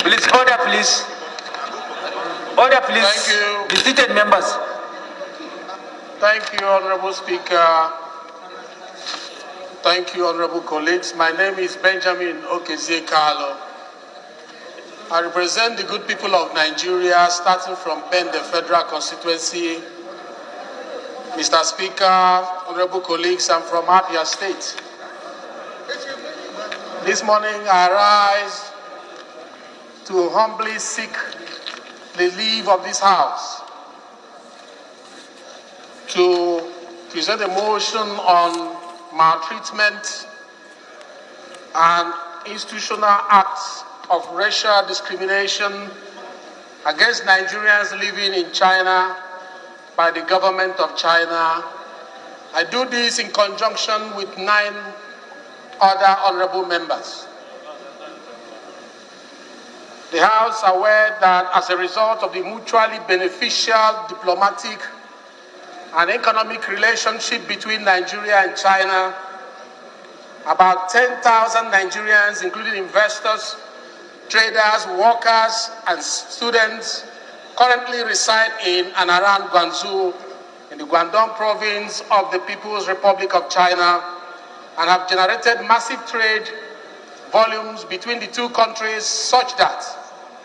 Please, order, please. Order, please. Thank you. The seated members. Thank you, Honorable Speaker. Thank you, Honorable colleagues. My name is Benjamin Okezie Carlo. I represent the good people of Nigeria, starting from Bende Federal Constituency. Mr. Speaker, Honorable colleagues, I'm from Abia State. This morning I rise to humbly seek the leave of this House to present a motion on maltreatment and institutional acts of racial discrimination against Nigerians living in China by the government of China. I do this in conjunction with 9 other honorable members. The House is aware that as a result of the mutually beneficial diplomatic and economic relationship between Nigeria and China, about 10,000 Nigerians, including investors, traders, workers, and students, currently reside in and around Guangzhou in the Guangdong province of the People's Republic of China and have generated massive trade volumes between the two countries such that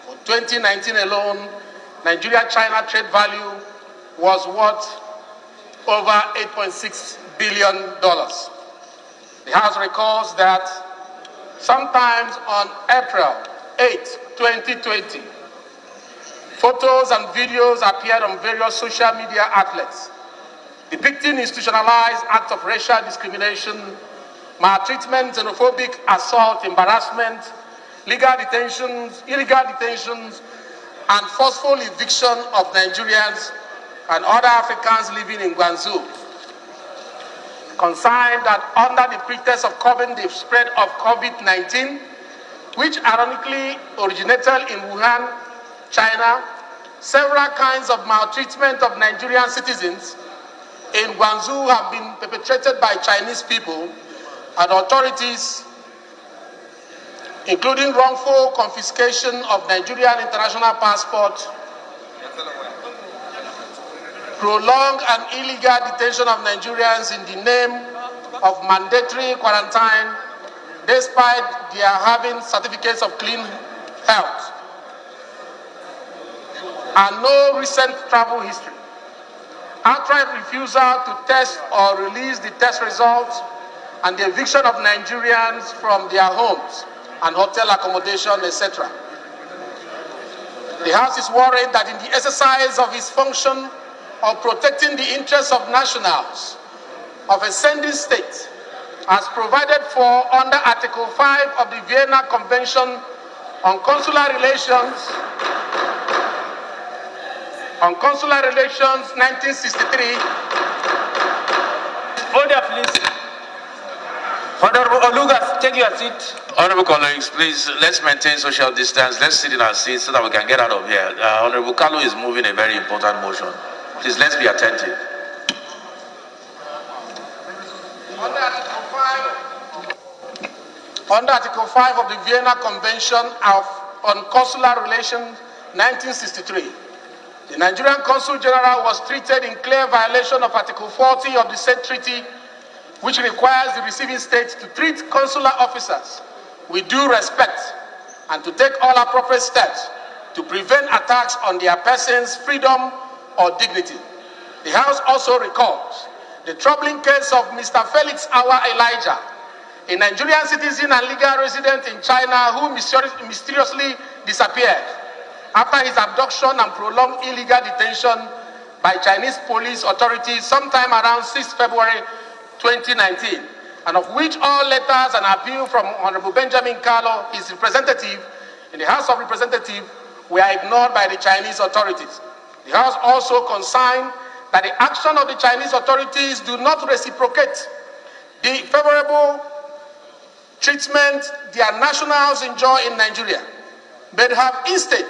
for 2019 alone, Nigeria-China trade value was worth over $8.6 billion. The House recalls that sometimes on April 8, 2020, photos and videos appeared on various social media outlets depicting institutionalized acts of racial discrimination, maltreatment, xenophobic assault, embarrassment, illegal detentions, and forceful eviction of Nigerians and other Africans living in Guangzhou. Consigned that under the pretext of curbing the spread of COVID-19, which ironically originated in Wuhan, China, several kinds of maltreatment of Nigerian citizens in Guangzhou have been perpetrated by Chinese people and authorities, including wrongful confiscation of Nigerian international passport, prolonged and illegal detention of Nigerians in the name of mandatory quarantine, despite their having certificates of clean health, and no recent travel history. Outright refusal to test or release the test results, and the eviction of Nigerians from their homes and hotel accommodation, etc. The House is worried that in the exercise of its function of protecting the interests of nationals of a sending state, as provided for under Article 5 of the Vienna Convention on Consular Relations, 1963. Order, please. Honorable Olugas, take your seat. Honorable colleagues, please, let's maintain social distance. Let's sit in our seats so that we can get out of here. Honorable Carlo is moving a very important motion. Please, let's be attentive. Under Article 5 of the Vienna Convention on Consular Relations, 1963, the Nigerian Consul General was treated in clear violation of Article 40 of the said treaty, which requires the receiving state to treat consular officers with due respect and to take all appropriate steps to prevent attacks on their persons, freedom, or dignity. The House also recalls the troubling case of Mr. Felix Awa Elijah, a Nigerian citizen and legal resident in China who mysteriously disappeared after his abduction and prolonged illegal detention by Chinese police authorities sometime around 6 February 2019, and of which all letters and appeal from Honorable Benjamin Carlo, his representative in the House of Representatives, were ignored by the Chinese authorities. The House also consigned that the action of the Chinese authorities do not reciprocate the favorable treatment their nationals enjoy in Nigeria, but have instead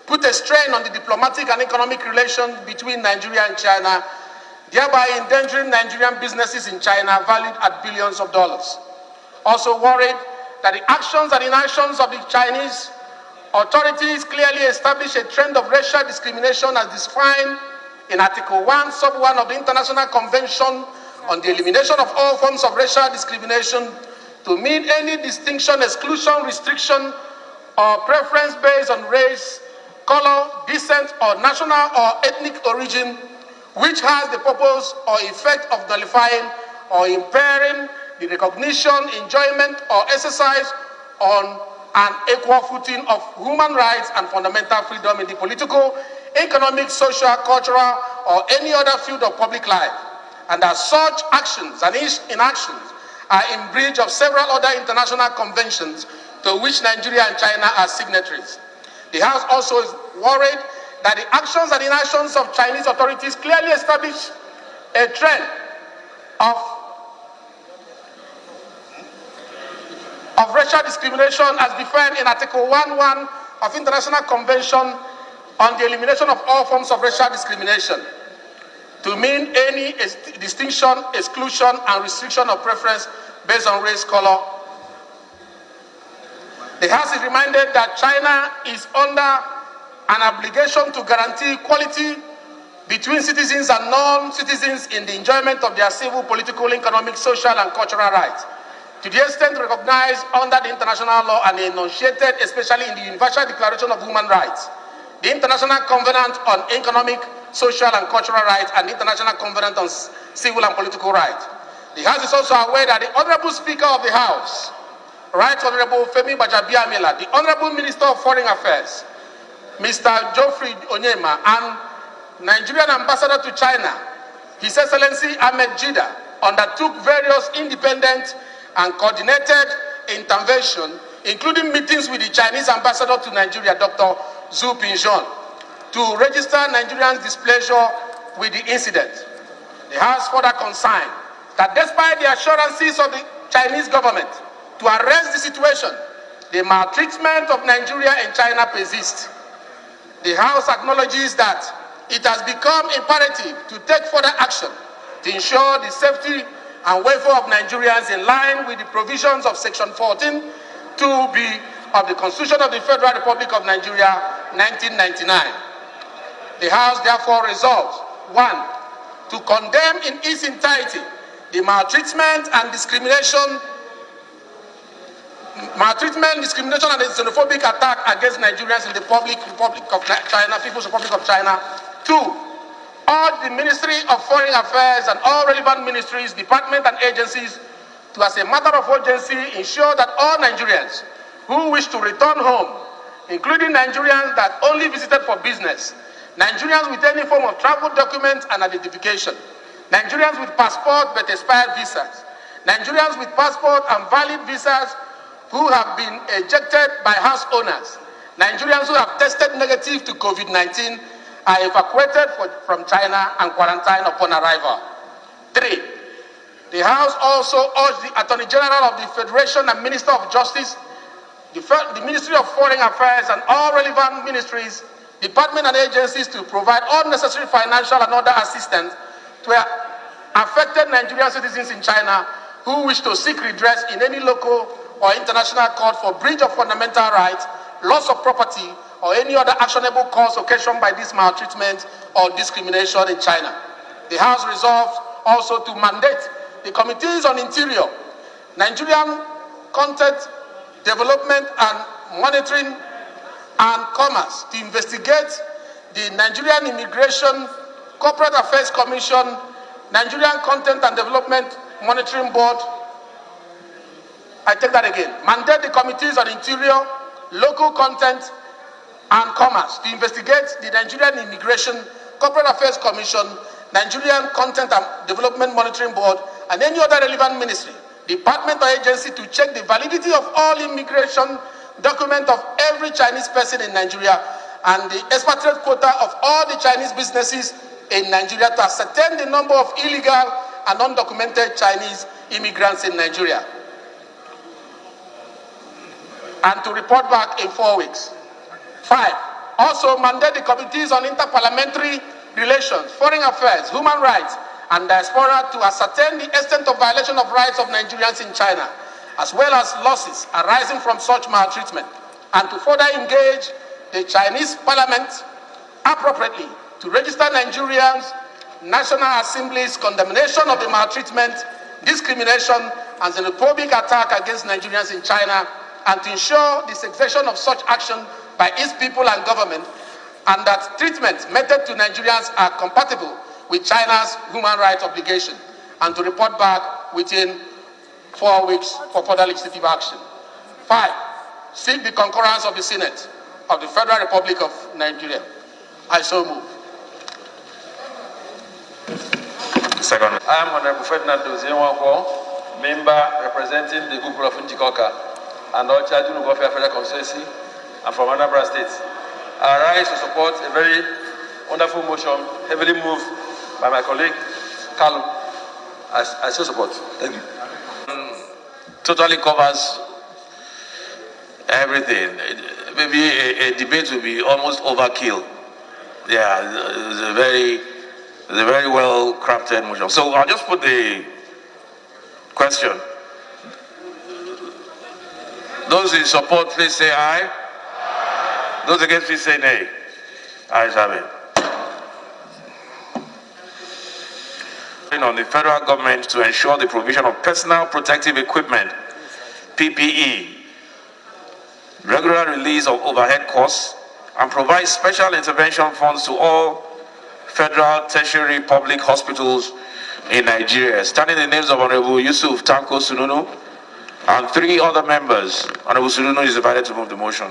put a strain on the diplomatic and economic relations between Nigeria and China, thereby endangering Nigerian businesses in China valued at billions of dollars. Also worried that the actions and inactions of the Chinese authorities clearly establish a trend of racial discrimination as defined in Article 1, Sub 1 of the International Convention on the Elimination of All Forms of Racial Discrimination to mean any distinction, exclusion, restriction, or preference based on race, color, descent, or national or ethnic origin, which has the purpose or effect of nullifying or impairing the recognition, enjoyment, or exercise on an equal footing of human rights and fundamental freedom in the political, economic, social, cultural, or any other field of public life, and that such actions and inactions are in breach of several other international conventions to which Nigeria and China are signatories. The House also is worried that the actions and inactions of Chinese authorities clearly establish a trend of racial discrimination as defined in Article 1.1 of International Convention on the Elimination of All Forms of Racial Discrimination to mean any distinction, exclusion, and restriction of preference based on race, color. The House is reminded that China is under an obligation to guarantee equality between citizens and non-citizens in the enjoyment of their civil, political, economic, social, and cultural rights, to the extent recognized under the international law and enunciated especially in the Universal Declaration of Human Rights, the International Covenant on Economic, Social, and Cultural Rights, and the International Covenant on Civil and Political Rights. The House is also aware that the Honorable Speaker of the House, Right Honorable Femi Gbajabiamila, the Honorable Minister of Foreign Affairs, Mr. Geoffrey Onyema, and Nigerian Ambassador to China, His Excellency Ahmed Jida, undertook various independent and coordinated intervention, including meetings with the Chinese Ambassador to Nigeria, Dr. Zhu Pinzhon, to register Nigerians' displeasure with the incident. The House further concerned that despite the assurances of the Chinese government to arrest the situation, the maltreatment of Nigeria and China persists. The House acknowledges that it has become imperative to take further action to ensure the safety and welfare of Nigerians in line with the provisions of Section 14 2B of the Constitution of the Federal Republic of Nigeria, 1999. The House therefore resolves, 1, to condemn in its entirety the maltreatment, discrimination, and the xenophobic attack against Nigerians in the Republic of China, People's Republic of China. 2, urge the Ministry of Foreign Affairs and all relevant ministries, departments, and agencies to, as a matter of urgency, ensure that all Nigerians who wish to return home, including Nigerians that only visited for business, Nigerians with any form of travel document and identification, Nigerians with passport but expired visas, Nigerians with passport and valid visas who have been ejected by house owners, Nigerians who have tested negative to COVID-19 are evacuated from China and quarantined upon arrival. 3, the House also urged the Attorney General of the Federation and Minister of Justice, the Ministry of Foreign Affairs, and all relevant ministries, departments, and agencies to provide all necessary financial and other assistance to affected Nigerian citizens in China who wish to seek redress in any local or international court for breach of fundamental rights, loss of property, or any other actionable cause occasioned by this maltreatment or discrimination in China. The House resolves also to mandate the Committees on Interior, Nigerian Content Development and Monitoring and Commerce to investigate the Nigerian Immigration Corporate Affairs Commission, Nigerian Content and Development Monitoring Board. I take that again. Mandate the Committees on Interior, Local Content and Commerce to investigate the Nigerian Immigration Corporate Affairs Commission, Nigerian Content and Development Monitoring Board, and any other relevant ministry, department, or agency to check the validity of all immigration documents of every Chinese person in Nigeria and the expatriate quota of all the Chinese businesses in Nigeria to ascertain the number of illegal and undocumented Chinese immigrants in Nigeria, and to report back in 4 weeks. 5, also mandate the Committees on Interparliamentary Relations, Foreign Affairs, Human Rights, and Diaspora to ascertain the extent of violation of rights of Nigerians in China, as well as losses arising from such maltreatment. and to further engage the Chinese parliament appropriately to register Nigerians' National Assembly's condemnation of the maltreatment, discrimination, and xenophobic attack against Nigerians in China, and to ensure the cessation of such action by its people and government, and that treatment meted to Nigerians are compatible with China's human rights obligation, and to report back within 4 weeks for further legislative action. 5, seek the concurrence of the Senate of the Federal Republic of Nigeria. I so move. Second. I am Honorable Ferdinand Dozienwako, member representing the group of Njikoka and Ocha Dunugofia Federal Constituency, and from Anambra State. I rise to support a very wonderful motion, heavily moved by my colleague, Carlo. I so support. Thank you. Totally covers everything. Maybe a debate will be almost overkill. Yeah, it's a very well crafted motion. So I'll just put the question. Those in support, please say aye. Those against, please say nay. Ayes have it. On the federal government to ensure the provision of personal protective equipment, PPE, regular release of overhead costs, and provide special intervention funds to all federal tertiary public hospitals in Nigeria. Standing in the names of Honorable Yusuf Tanko Sununu and 3 other members, Honorable Sununu is invited to move the motion.